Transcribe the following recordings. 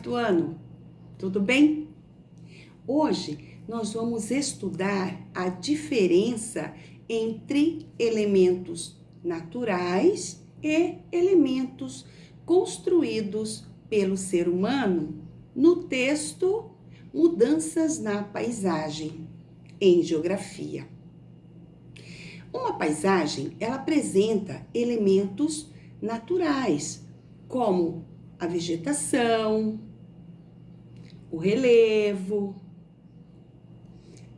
quarto ano. Tudo bem? Hoje nós vamos estudar a diferença entre elementos naturais e elementos construídos pelo ser humano no texto Mudanças na Paisagem, em Geografia. Uma paisagem, ela apresenta elementos naturais, como a vegetação, o relevo,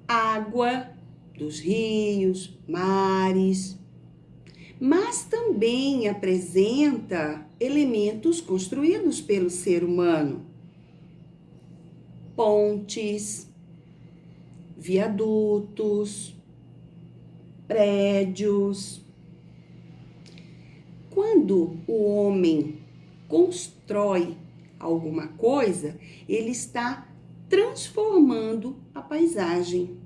água dos rios, mares, mas também apresenta elementos construídos pelo ser humano, pontes, viadutos, prédios. Quando o homem constrói alguma coisa, ele está transformando a paisagem.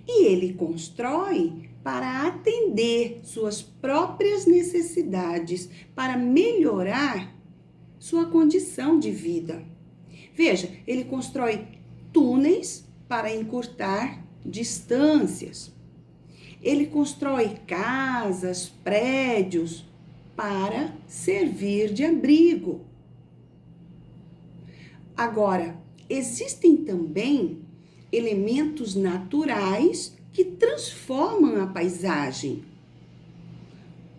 E ele constrói para atender suas próprias necessidades, para melhorar sua condição de vida. Veja, ele constrói túneis para encurtar distâncias. Ele constrói casas, prédios para servir de abrigo. Agora, existem também elementos naturais que transformam a paisagem,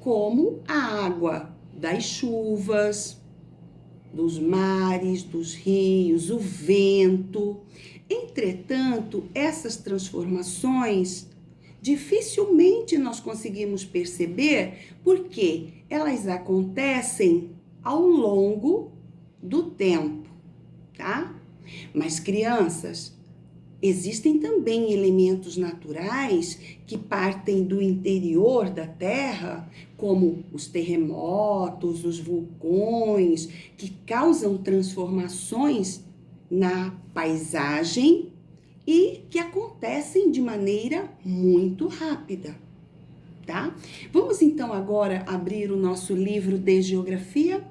como a água das chuvas, dos mares, dos rios, o vento. Entretanto, essas transformações dificilmente nós conseguimos perceber porque elas acontecem ao longo do tempo, tá? Mas crianças, existem também elementos naturais que partem do interior da Terra, como os terremotos, os vulcões, que causam transformações na paisagem e que acontecem de maneira muito rápida, tá? Vamos então agora abrir o nosso livro de Geografia?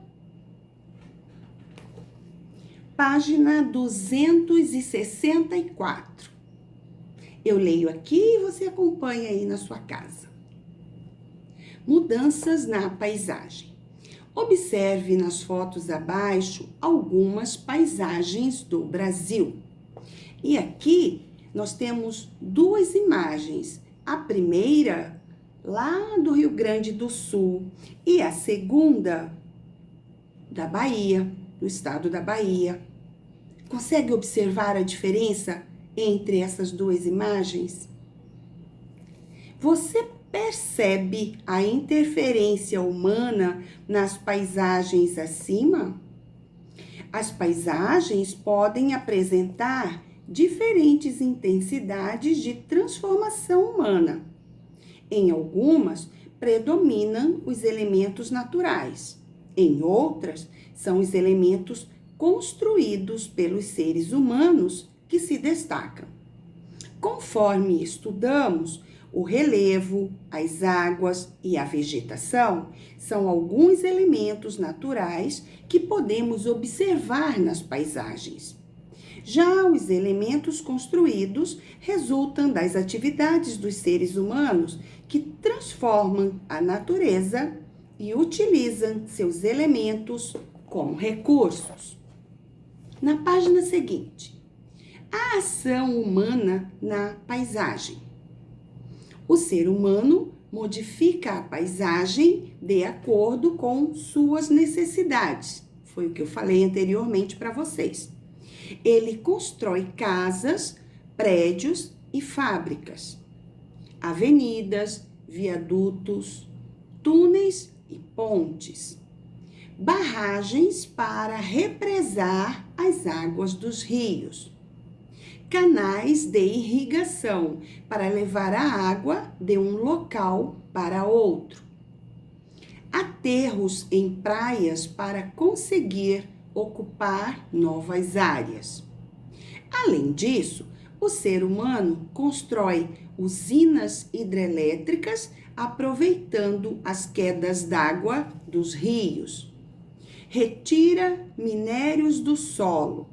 Página 264. Eu leio aqui e você acompanha aí na sua casa. Mudanças na paisagem. Observe nas fotos abaixo algumas paisagens do Brasil. E aqui nós temos duas imagens. A primeira, lá do Rio Grande do Sul, e a segunda, da Bahia, do estado da Bahia. Consegue observar a diferença entre essas duas imagens? Você percebe a interferência humana nas paisagens acima? As paisagens podem apresentar diferentes intensidades de transformação humana. Em algumas, predominam os elementos naturais. Em outras, são os elementos construídos pelos seres humanos que se destacam. Conforme estudamos, o relevo, as águas e a vegetação são alguns elementos naturais que podemos observar nas paisagens. Já os elementos construídos resultam das atividades dos seres humanos que transformam a natureza e utilizam seus elementos como recursos. Na página seguinte, a ação humana na paisagem. O ser humano modifica a paisagem de acordo com suas necessidades. Foi o que eu falei anteriormente para vocês. Ele constrói casas, prédios e fábricas, avenidas, viadutos, túneis e pontes, barragens para represar as águas dos rios, canais de irrigação para levar a água de um local para outro, aterros em praias para conseguir ocupar novas áreas. Além disso, o ser humano constrói usinas hidrelétricas aproveitando as quedas d'água dos rios. retira minérios do solo,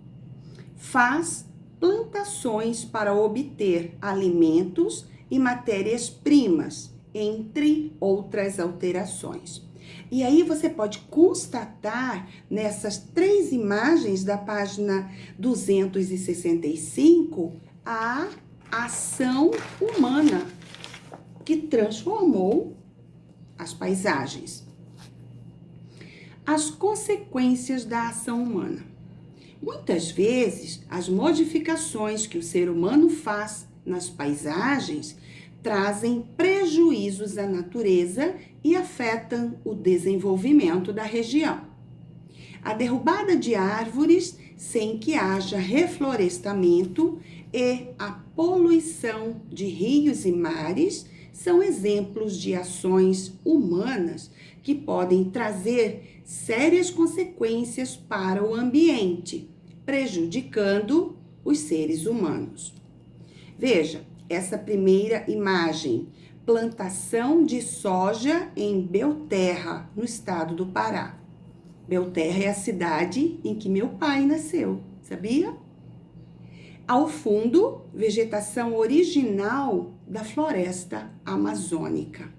faz plantações para obter alimentos e matérias-primas, entre outras alterações. E aí você pode constatar nessas 3 imagens da página 265 a ação humana que transformou as paisagens. As consequências da ação humana. Muitas vezes, as modificações que o ser humano faz nas paisagens trazem prejuízos à natureza e afetam o desenvolvimento da região. A derrubada de árvores sem que haja reflorestamento e a poluição de rios e mares são exemplos de ações humanas que podem trazer sérias consequências para o ambiente, prejudicando os seres humanos. Veja, essa primeira imagem, plantação de soja em Belterra, no estado do Pará. Belterra é a cidade em que meu pai nasceu, sabia? Ao fundo, vegetação original da floresta amazônica.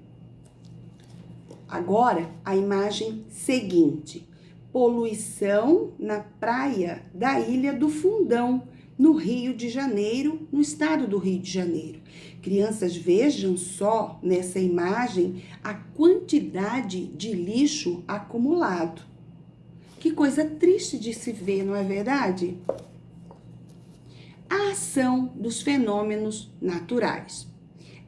Agora, a imagem seguinte. Poluição na praia da Ilha do Fundão, no Rio de Janeiro, no estado do Rio de Janeiro. Crianças, vejam só nessa imagem a quantidade de lixo acumulado. Que coisa triste de se ver, não é verdade? A ação dos fenômenos naturais.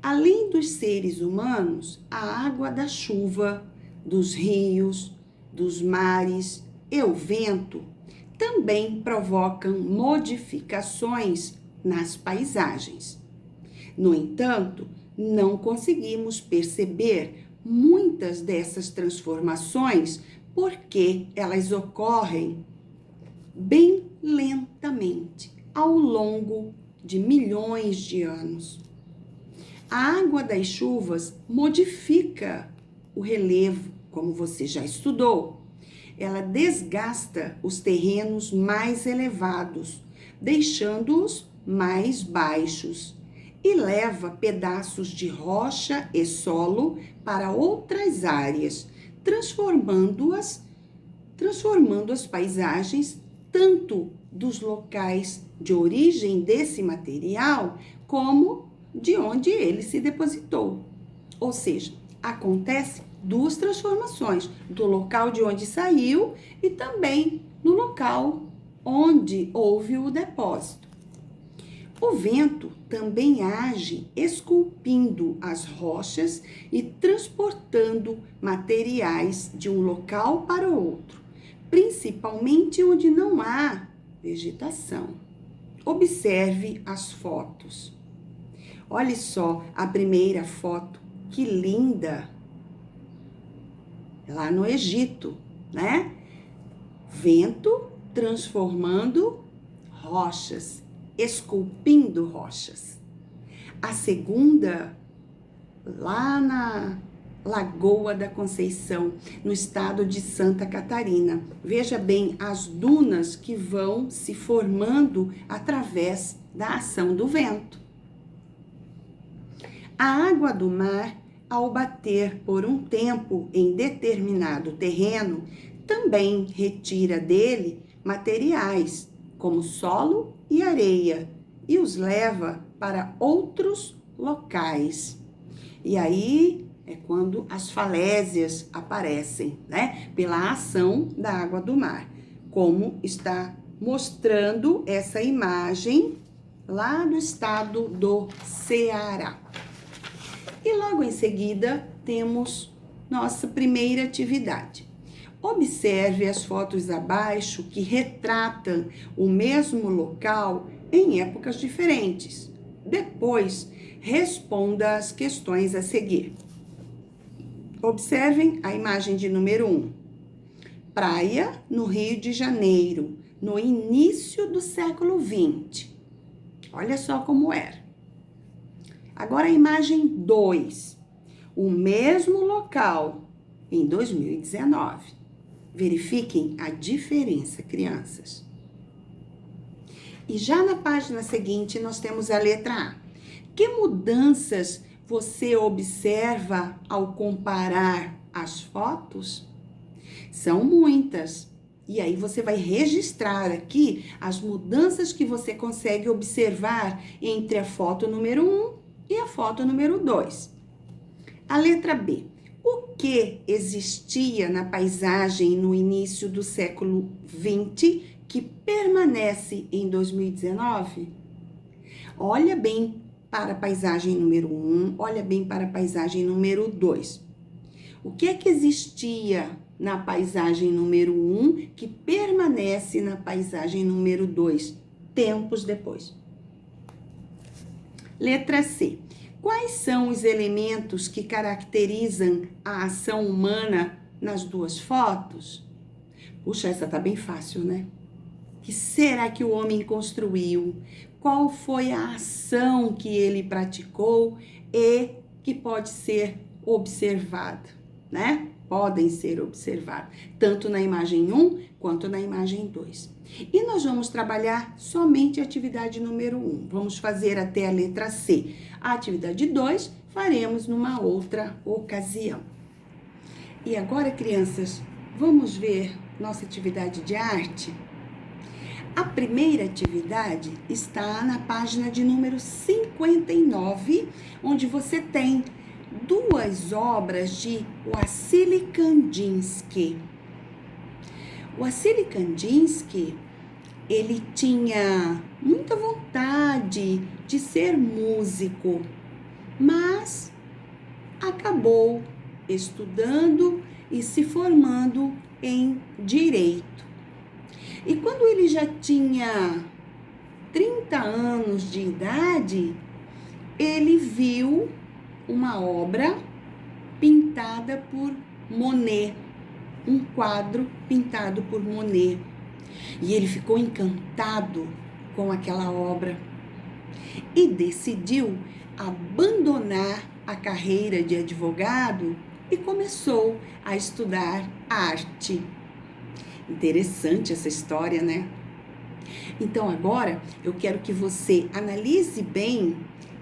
Além dos seres humanos, a água da chuva, dos rios, dos mares e o vento também provocam modificações nas paisagens. No entanto, não conseguimos perceber muitas dessas transformações porque elas ocorrem bem lentamente, ao longo de milhões de anos. A água das chuvas modifica o relevo, como você já estudou. Ela desgasta os terrenos mais elevados, deixando-os mais baixos, e leva pedaços de rocha e solo para outras áreas, transformando as paisagens tanto dos locais de origem desse material, como de onde ele se depositou. Ou seja, acontece 2 transformações, do local de onde saiu e também no local onde houve o depósito. O vento também age esculpindo as rochas e transportando materiais de um local para o outro, principalmente onde não há vegetação. Observe as fotos. Olhe só a primeira foto, que linda! Lá no Egito, né? Vento transformando rochas, esculpindo rochas. A segunda, lá na Lagoa da Conceição, no estado de Santa Catarina. Veja bem as dunas que vão se formando através da ação do vento. A água do mar, ao bater por um tempo em determinado terreno, também retira dele materiais, como solo e areia, e os leva para outros locais. E aí é quando as falésias aparecem, né? Pela ação da água do mar, como está mostrando essa imagem lá no estado do Ceará. E logo em seguida temos nossa primeira atividade. Observe as fotos abaixo que retratam o mesmo local em épocas diferentes. Depois, responda as questões a seguir. Observem a imagem de número 1. Praia no Rio de Janeiro, no início do século XX. Olha só como era. Agora a imagem 2. O mesmo local em 2019. Verifiquem a diferença, crianças. E já na página seguinte, nós temos a letra A. Que mudanças você observa ao comparar as fotos? São muitas. E aí você vai registrar aqui as mudanças que você consegue observar entre a foto número 1 e a foto número 2. A letra B. O que existia na paisagem no início do século XX que permanece em 2019? Olha bem para a paisagem número 1, olha bem para a paisagem número 2. O que é que existia na paisagem número 1 que permanece na paisagem número 2, tempos depois? Letra C. Quais são os elementos que caracterizam a ação humana nas duas fotos? Puxa, essa tá bem fácil, né? O que será que o homem construiu? Qual foi a ação que ele praticou e que pode ser observada, né? Podem ser observados, tanto na imagem 1 quanto na imagem 2. E nós vamos trabalhar somente a atividade número 1. Vamos fazer até a letra C. A atividade 2 faremos numa outra ocasião. E agora, crianças, vamos ver nossa atividade de arte? A primeira atividade está na página de número 59, onde você tem duas obras de Wassily Kandinsky. O Wassily Kandinsky, ele tinha muita vontade de ser músico, mas acabou estudando e se formando em direito. E quando ele já tinha 30 anos de idade, ele viu uma obra pintada por Monet, um quadro pintado por Monet. E ele ficou encantado com aquela obra e decidiu abandonar a carreira de advogado e começou a estudar arte. Interessante essa história, né? Então agora eu quero que você analise bem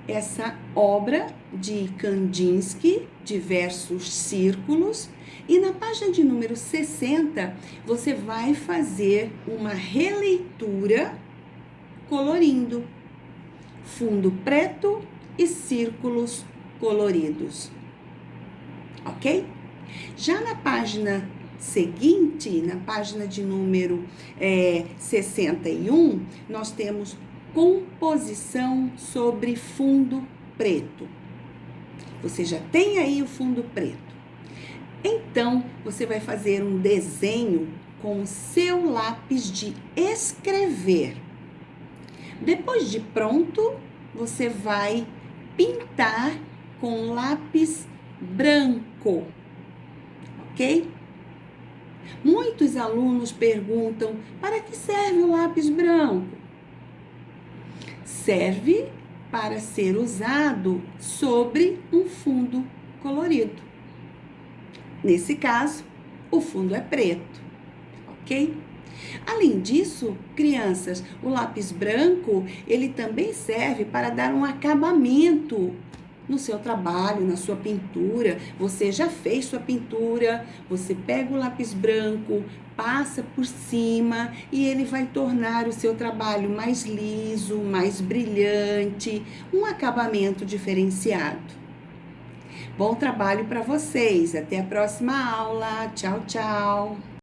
essa obra de Kandinsky, Diversos Círculos, e na página de número 60 você vai fazer uma releitura colorindo fundo preto e círculos coloridos, ok? Já na página seguinte, na página de número 61, nós temos composição sobre fundo preto. Você já tem aí o fundo preto. Então, você vai fazer um desenho com o seu lápis de escrever. Depois de pronto, você vai pintar com lápis branco, ok? Muitos alunos perguntam: para que serve o lápis branco? Serve para ser usado sobre um fundo colorido. Nesse caso, o fundo é preto, ok? Além disso, crianças, o lápis branco, ele também serve para dar um acabamento no seu trabalho, na sua pintura. Você já fez sua pintura, você pega o lápis branco, passa por cima e ele vai tornar o seu trabalho mais liso, mais brilhante, um acabamento diferenciado. Bom trabalho para vocês. Até a próxima aula. Tchau, tchau.